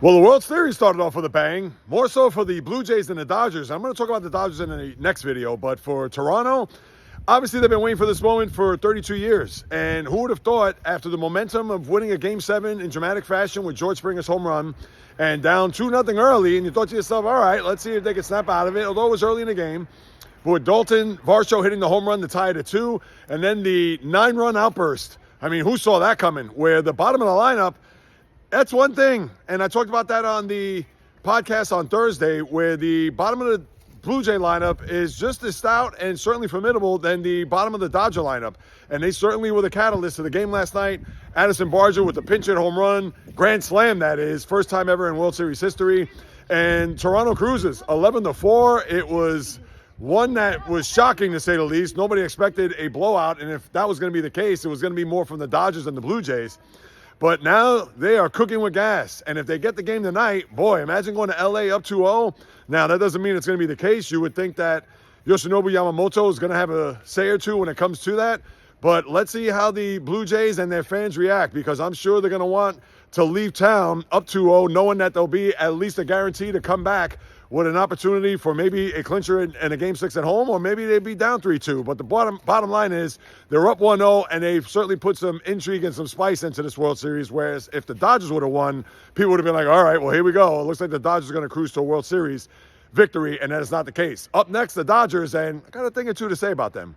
Well, the World Series started off with a bang, more so for the Blue Jays than the Dodgers. I'm going to talk about the Dodgers in the next video, but for Toronto, obviously they've been waiting for this moment for 32 years. And who would have thought, after the momentum of winning a Game 7 in dramatic fashion with George Springer's home run and down 2-0 early, and you thought to yourself, all right, let's see if they can snap out of it, although it was early in the game. But with Dalton Varsho hitting the home run to tie it at 2, and then the 9-run outburst. I mean, who saw that coming? Where the bottom of the lineup, that's one thing, and I talked about that on the podcast on Thursday, where the bottom of the Blue Jay lineup is just as stout and certainly formidable than the bottom of the Dodger lineup. And they certainly were the catalyst of the game last night. Addison Barger with the pinch hit home run, grand slam that is, first time ever in World Series history. And Toronto cruises 11-4. It was one that was shocking, to say the least. Nobody expected a blowout, and if that was going to be the case, it was going to be more from the Dodgers than the Blue Jays. But now they are cooking with gas. And if they get the game tonight, boy, imagine going to LA up 2-0. Now, that doesn't mean it's going to be the case. You would think that Yoshinobu Yamamoto is going to have a say or two when it comes to that. But let's see how the Blue Jays and their fans react, because I'm sure they're going to want to leave town up 2-0, knowing that there'll be at least a guarantee to come back with an opportunity for maybe a clincher and a Game 6 at home, or maybe they'd be down 3-2. But the bottom line is they're up 1-0, and they've certainly put some intrigue and some spice into this World Series, whereas if the Dodgers would have won, people would have been like, all right, well, here we go. It looks like the Dodgers are going to cruise to a World Series victory, and that is not the case. Up next, the Dodgers, and I got a thing or two to say about them.